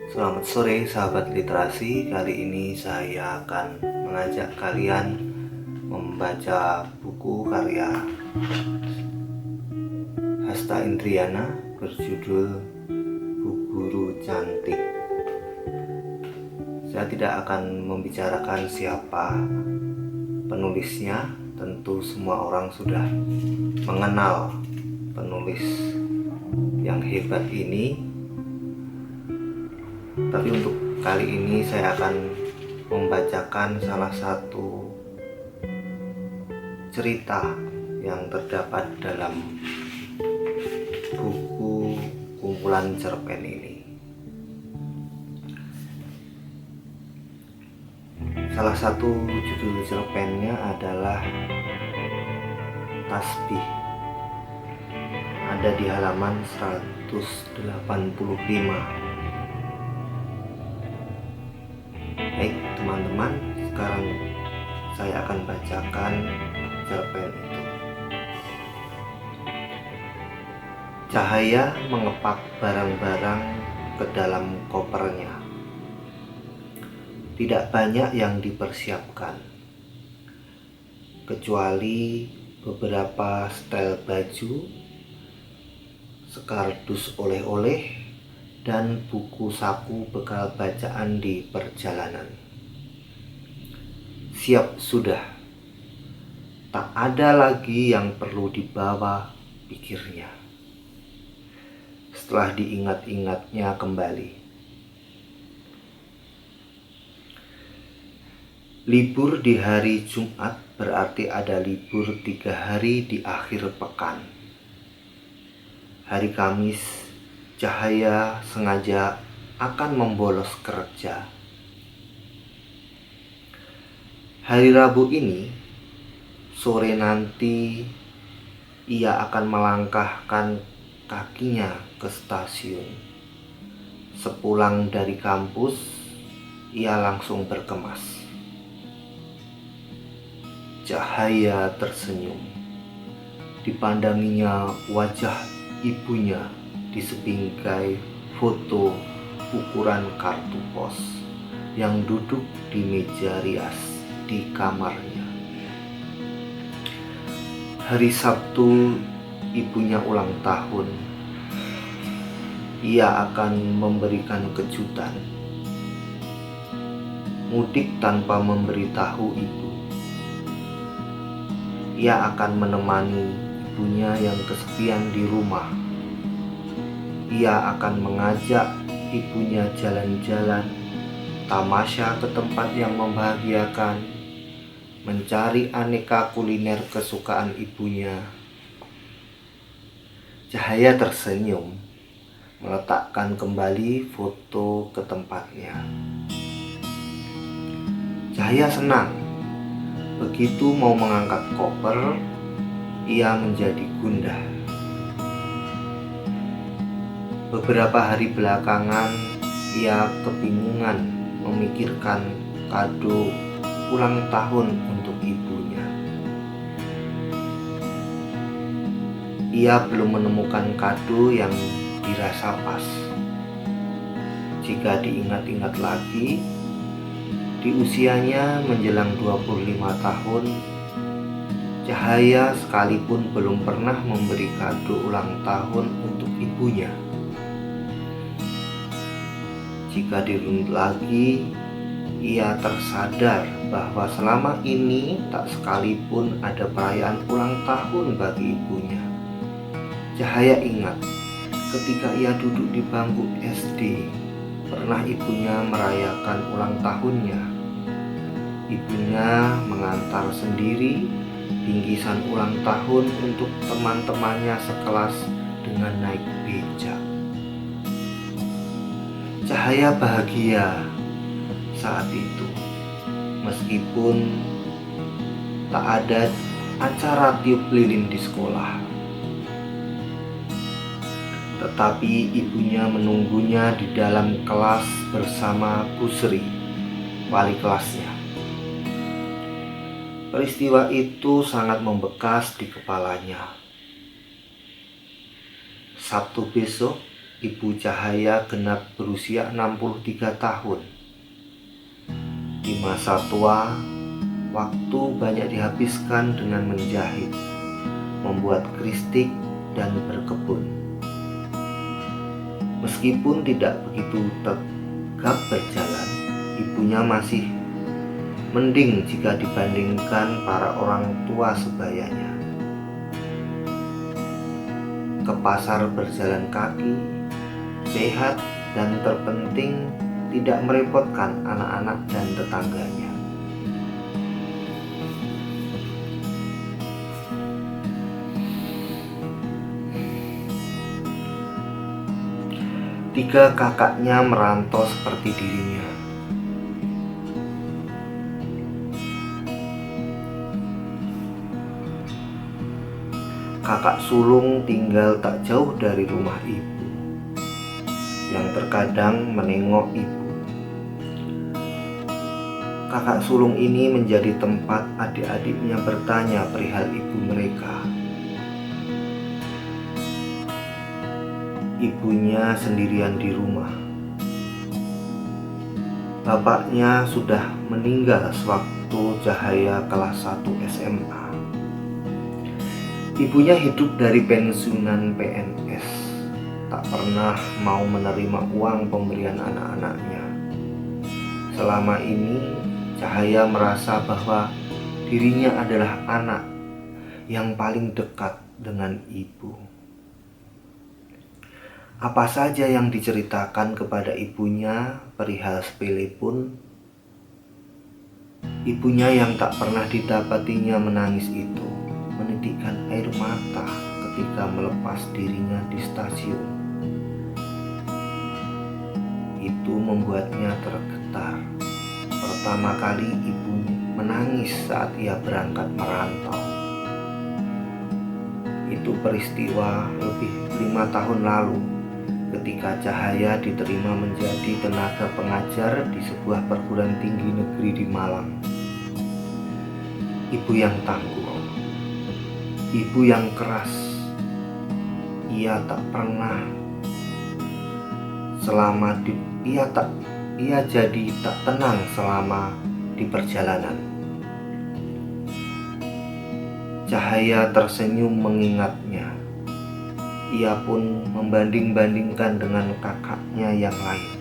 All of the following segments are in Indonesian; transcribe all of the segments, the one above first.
Selamat sore sahabat literasi. Kali ini saya akan mengajak kalian membaca buku karya Hasta Indriana berjudul Bu Guru Cantik. Saya tidak akan membicarakan siapa penulisnya. Tentu semua orang sudah mengenal penulis yang hebat ini. Tapi untuk kali ini saya akan membacakan salah satu cerita yang terdapat dalam buku kumpulan cerpen ini. Salah satu judul cerpennya adalah Tasbih. Ada di halaman 185. Baik teman-teman, sekarang saya akan bacakan cerpen itu. Cahaya mengepak barang-barang ke dalam kopernya. Tidak banyak yang dipersiapkan, kecuali beberapa setel baju, sekardus oleh-oleh, dan buku saku bekal bacaan di perjalanan. Siap sudah, tak ada lagi yang perlu dibawa pikirnya. Setelah diingat-ingatnya kembali, libur di hari Jumat berarti ada libur 3 hari di akhir pekan. Hari Kamis, Cahaya sengaja akan membolos kerja. Hari Rabu ini, sore nanti, ia akan melangkahkan kakinya ke stasiun. Sepulang dari kampus, ia langsung berkemas. Cahaya tersenyum. Dipandanginya wajah ibunya di sebingkai foto ukuran kartu pos yang duduk di meja rias di kamarnya. Hari Sabtu ibunya ulang tahun. Ia akan memberikan kejutan. Mudik tanpa memberitahu ibu. Ia akan menemani ibunya yang kesepian di rumah. Ia akan mengajak ibunya jalan-jalan, tamasya ke tempat yang membahagiakan, mencari aneka kuliner kesukaan ibunya. Cahaya tersenyum, meletakkan kembali foto ke tempatnya. Cahaya senang. Begitu mau mengangkat koper, ia menjadi gundah. Beberapa hari belakangan, ia kebingungan memikirkan kado ulang tahun untuk ibunya. Ia belum menemukan kado yang dirasa pas. Jika diingat-ingat lagi, di usianya menjelang 25 tahun, Cahaya sekalipun belum pernah memberi kado ulang tahun untuk ibunya. Jika dirunut lagi, ia tersadar bahwa selama ini tak sekalipun ada perayaan ulang tahun bagi ibunya. Cahaya ingat ketika ia duduk di bangku SD, pernah ibunya merayakan ulang tahunnya. Ibunya mengantar sendiri bingkisan ulang tahun untuk teman-temannya sekelas dengan naik becak. Cahaya bahagia saat itu, meskipun tak ada acara tiup lilin di sekolah. Tetapi ibunya menunggunya di dalam kelas bersama Bu Sri, wali kelasnya. Peristiwa itu sangat membekas di kepalanya. Sabtu besok, Ibu Cahaya genap berusia 63 tahun. Di masa tua, waktu banyak dihabiskan dengan menjahit, membuat kristik, dan berkebun. Meskipun tidak begitu tegap berjalan, ibunya masih mending jika dibandingkan para orang tua sebayanya. Ke pasar berjalan kaki, sehat, dan terpenting tidak merepotkan anak-anak dan tetangganya. Tiga kakaknya merantau seperti dirinya. Kakak sulung tinggal tak jauh dari rumah ibu, yang terkadang menengok ibu. Kakak sulung ini menjadi tempat adik-adiknya bertanya perihal ibu mereka. Ibunya sendirian di rumah. Bapaknya sudah meninggal sewaktu Cahaya kelas 1 SMA. Ibunya hidup dari pensiunan PNS, tak pernah mau menerima uang pemberian anak-anaknya. Selama ini, Cahaya merasa bahwa dirinya adalah anak yang paling dekat dengan ibu. Apa saja yang diceritakan kepada ibunya perihal sepele pun, ibunya yang tak pernah didapatinya menangis itu menitikkan air mata ketika melepas dirinya di stasiun. Itu membuatnya tergetar. Pertama kali ibunya menangis saat ia berangkat merantau. Itu peristiwa lebih 5 tahun lalu, ketika Cahaya diterima menjadi tenaga pengajar di sebuah perguruan tinggi negeri di Malang. Ibu yang tangguh, ibu yang keras. Ia jadi tak tenang selama di perjalanan. Cahaya tersenyum mengingatnya. Ia pun membanding-bandingkan dengan kakaknya yang lain.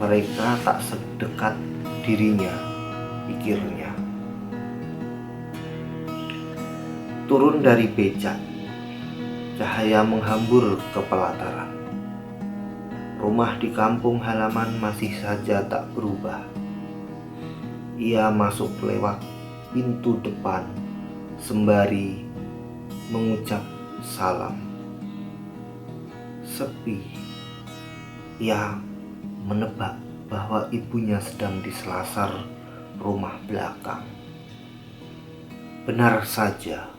Mereka tak sedekat dirinya, pikirnya. Turun dari becak, Cahaya menghambur ke pelataran. Rumah di kampung halaman masih saja tak berubah. Ia masuk lewat pintu depan sembari mengucap salam. Sepi. Ia menebak bahwa ibunya sedang di selasar rumah belakang. Benar saja,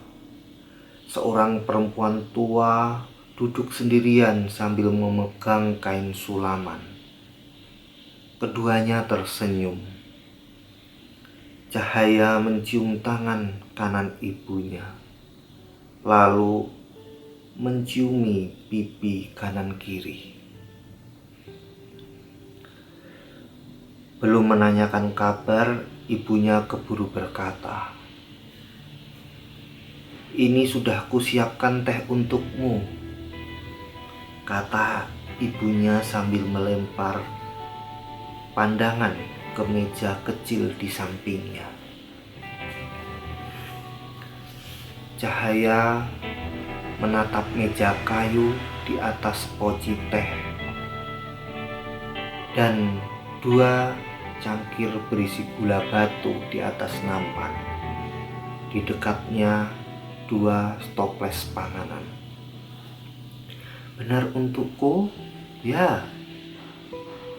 seorang perempuan tua duduk sendirian sambil memegang kain sulaman. Keduanya tersenyum. Cahaya mencium tangan kanan ibunya, lalu menciumi pipi kanan kiri. Belum menanyakan kabar, ibunya keburu berkata, "Ini sudah kusiapkan teh untukmu," kata ibunya sambil melempar pandangan ke meja kecil di sampingnya. Cahaya menatap meja kayu di atas poci teh dan 2 cangkir berisi gula batu di atas nampan. Di dekatnya 2 toples panganan. "Benar untukku?" "Ya."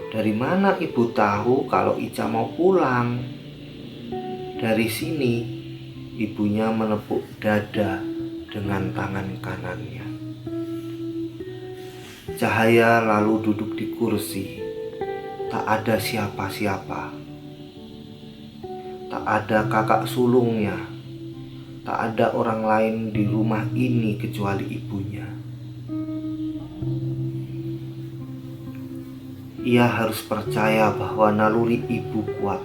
"Dari mana ibu tahu kalau Ica mau pulang?" "Dari sini." Ibunya menepuk dada dengan tangan kanannya. Cahaya lalu duduk di kursi. Tak ada siapa-siapa. Tak ada kakak sulungnya. Tak ada orang lain di rumah ini kecuali ibunya. Ia harus percaya bahwa naluri ibu kuat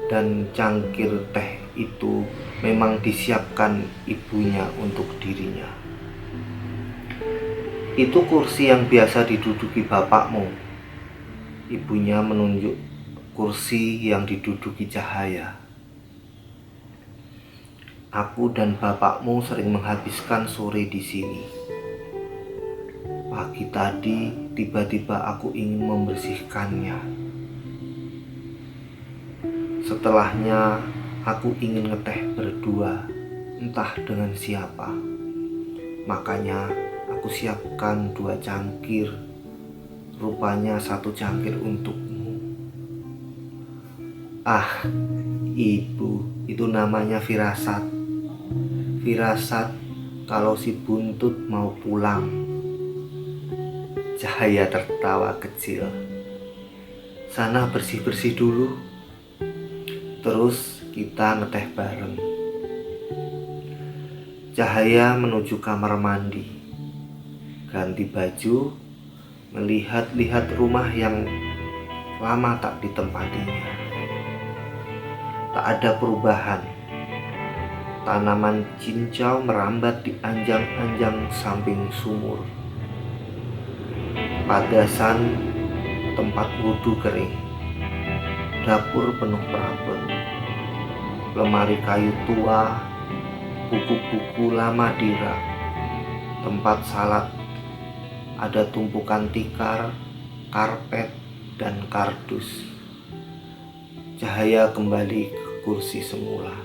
dan cangkir teh itu memang disiapkan ibunya untuk dirinya. Itu kursi yang biasa diduduki bapakmu. Ibunya menunjuk kursi yang diduduki Cahaya. Aku dan bapakmu sering menghabiskan sore di sini. Pagi tadi tiba-tiba aku ingin membersihkannya. Setelahnya aku ingin ngeteh berdua, entah dengan siapa. Makanya aku siapkan 2 cangkir. Rupanya 1 cangkir untukmu. Ah, ibu, itu namanya firasat. Firasat kalau si buntut mau pulang. Cahaya tertawa kecil. Sana bersih-bersih dulu, terus kita ngeteh bareng. Cahaya menuju kamar mandi, ganti baju, melihat-lihat rumah yang lama tak ditempatinya. Tak ada perubahan. Tanaman cincau merambat di anjang-anjang samping sumur. Padasan tempat wudhu kering. Dapur penuh perabot. Lemari kayu tua, buku-buku lama di rak. Tempat salat ada tumpukan tikar, karpet, dan kardus. Cahaya kembali ke kursi semula.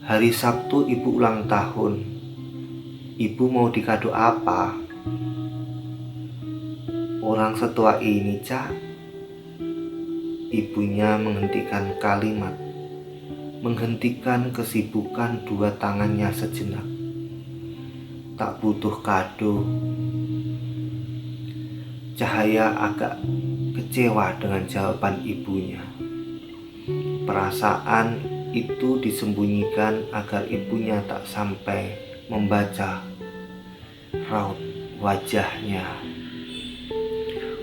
Hari Sabtu ibu ulang tahun. Ibu mau dikado apa? Orang setua ini, Cak. Ibunya menghentikan kalimat, menghentikan kesibukan 2 tangannya sejenak. Tak butuh kado. Cahaya agak kecewa dengan jawaban ibunya. Perasaan itu disembunyikan agar ibunya tak sampai membaca raut wajahnya.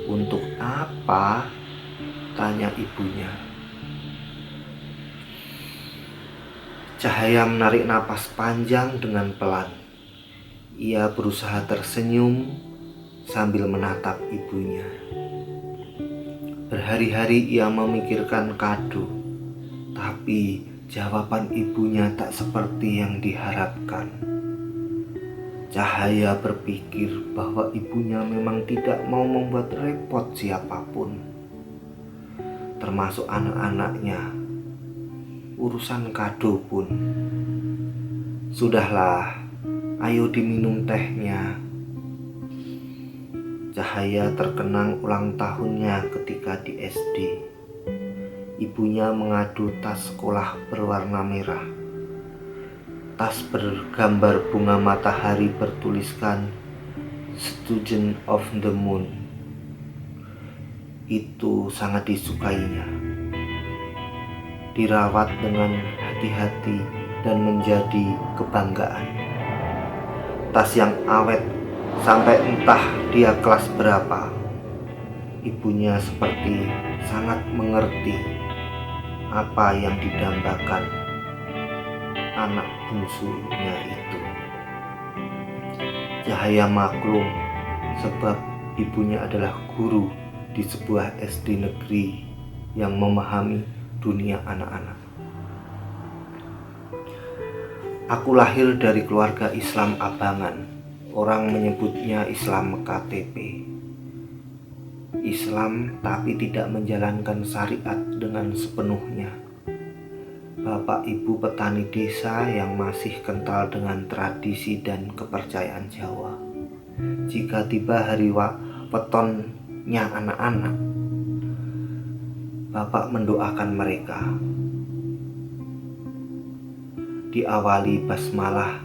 Untuk apa? Tanya ibunya. Cahaya menarik napas panjang dengan pelan. Ia berusaha tersenyum sambil menatap ibunya. Berhari-hari ia memikirkan kado, tapi jawaban ibunya tak seperti yang diharapkan. Cahaya berpikir bahwa ibunya memang tidak mau membuat repot siapapun, termasuk anak-anaknya. Urusan kado pun. Sudahlah, ayo diminum tehnya. Cahaya terkenang ulang tahunnya ketika di SD. Ibunya mengadu tas sekolah berwarna merah. Tas bergambar bunga matahari bertuliskan Student of the Moon. Itu sangat disukainya. Dirawat dengan hati-hati dan menjadi kebanggaan. Tas yang awet sampai entah dia kelas berapa. Ibunya seperti sangat mengerti apa yang didambakan anak bungsunya itu. Cahaya maklum sebab ibunya adalah guru di sebuah SD negeri yang memahami dunia anak-anak. Aku lahir dari keluarga Islam abangan. Orang menyebutnya Islam KTP. Islam tapi tidak menjalankan syariat dengan sepenuhnya. Bapak ibu petani desa yang masih kental dengan tradisi dan kepercayaan Jawa. Jika tiba hari wetonnya anak-anak, Bapak mendoakan mereka. Diawali basmalah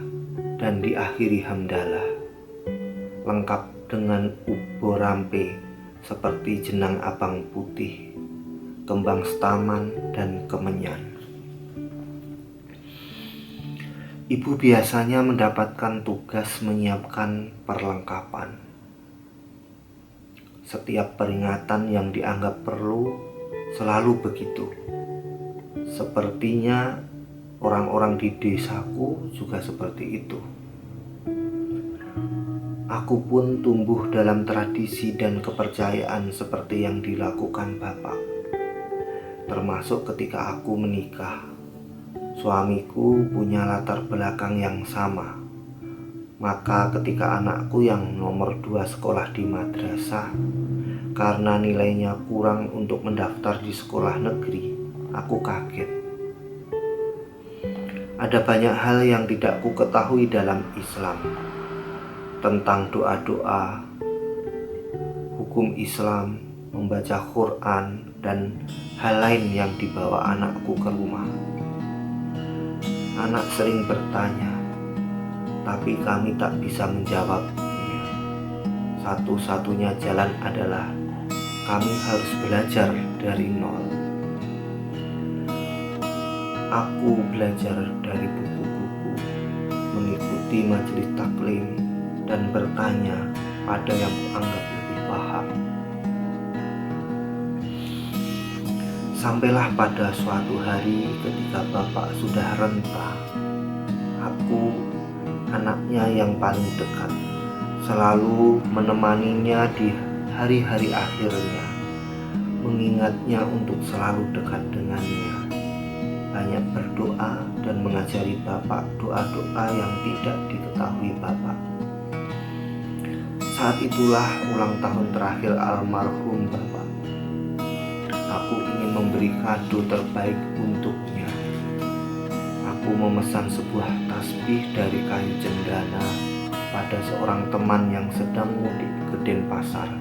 dan diakhiri hamdalah, lengkap dengan ubo rampe seperti jenang abang putih, kembang setaman, dan kemenyan. Ibu biasanya mendapatkan tugas menyiapkan perlengkapan. Setiap peringatan yang dianggap perlu selalu begitu. Sepertinya orang-orang di desaku juga seperti itu. Aku pun tumbuh dalam tradisi dan kepercayaan seperti yang dilakukan Bapak. Termasuk ketika aku menikah. Suamiku punya latar belakang yang sama. Maka ketika anakku yang nomor 2 sekolah di madrasah, karena nilainya kurang untuk mendaftar di sekolah negeri, aku kaget. Ada banyak hal yang tidak ku ketahui dalam Islam, tentang doa-doa, hukum Islam, membaca Quran, dan hal lain yang dibawa anakku ke rumah. Anak sering bertanya, tapi kami tak bisa menjawabnya. Satu-satunya jalan adalah kami harus belajar dari nol. Aku belajar dari buku-buku, mengikuti majelis taklim, dan bertanya pada yang kuanggap lebih paham. Sampailah pada suatu hari ketika Bapak sudah renta. Aku, anaknya yang paling dekat, selalu menemaninya di hari-hari akhirnya, mengingatnya untuk selalu dekat dengannya, banyak berdoa dan mengajari Bapak doa-doa yang tidak diketahui Bapak. Saat itulah ulang tahun terakhir almarhum Bapak. Aku ingin memberi kado terbaik untuknya. Aku memesan sebuah tasbih dari kayu cendana pada seorang teman yang sedang mudik ke Denpasar.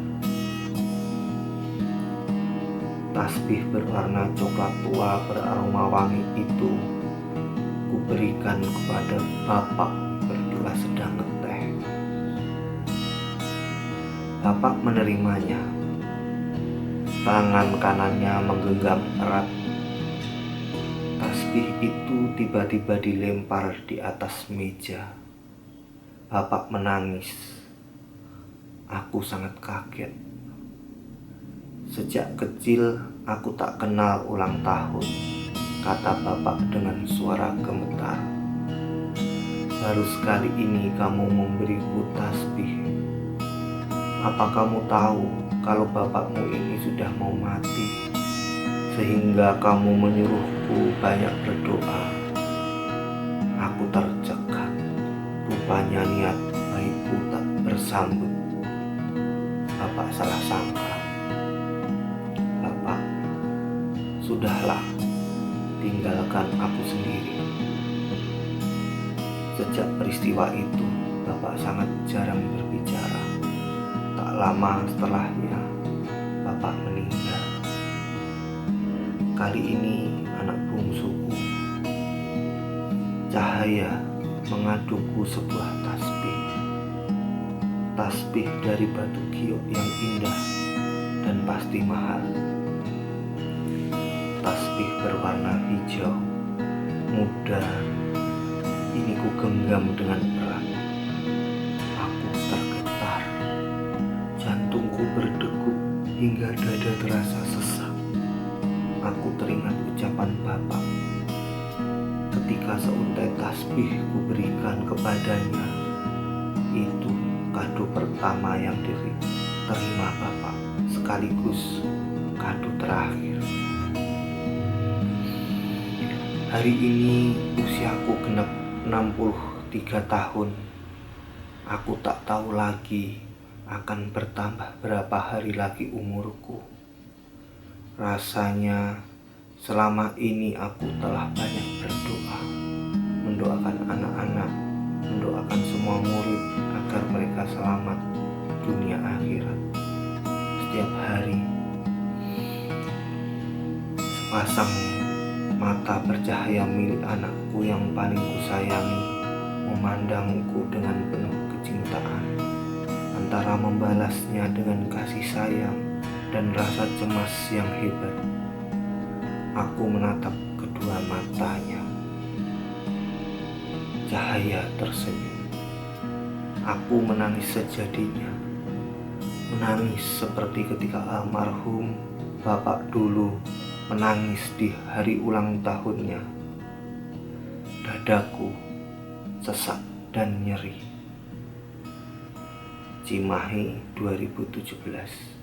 Tasbih berwarna coklat tua beraroma wangi itu kuberikan kepada Bapak berdua sedang ngeteh. Bapak menerimanya. Tangan kanannya menggenggam erat. Tasbih itu tiba-tiba dilempar di atas meja. Bapak menangis. Aku sangat kaget. Sejak kecil aku tak kenal ulang tahun, kata Bapak dengan suara gemetar. Baru sekali ini kamu memberiku tasbih. Apa kamu tahu kalau bapakmu ini sudah mau mati, sehingga kamu menyuruhku banyak berdoa? Aku tercekat. Rupanya niat baikku tak bersambut. Bapak salah sangka. Bapak, sudahlah, tinggalkan aku sendiri. Sejak peristiwa itu, Bapak sangat jarang berbicara. Tak lama setelahnya, Bapak meninggal. Kali ini anak bungsuku, Cahaya, mengaduku sebuah tasbih. Tasbih dari batu giok yang indah dan pasti mahal. Tasbih berwarna hijau, muda. Ini ku genggam dengan erat. Aku tergetar. Jantungku berdegup hingga dada terasa sesak. Aku teringat ucapan Bapak ketika seuntai tasbih ku berikan kepadanya. Itu kado pertama yang diterima Bapak, sekaligus kado terakhir. Hari ini usiaku genap 63 tahun. Aku tak tahu lagi akan bertambah berapa hari lagi umurku. Rasanya selama ini aku telah banyak berdoa, mendoakan anak-anak, mendoakan semua murid agar mereka selamat dunia akhirat. Setiap hari sepasang mata bercahaya milik anakku yang paling kusayangi memandangku dengan penuh kecintaan, antara membalasnya dengan kasih sayang dan rasa cemas yang hebat. Aku menatap kedua matanya. Cahaya tersenyum. Aku menangis sejadinya. menangis seperti ketika almarhum bapak dulu menangis di hari ulang tahunnya. Dadaku sesak dan nyeri. Cimahi 2017.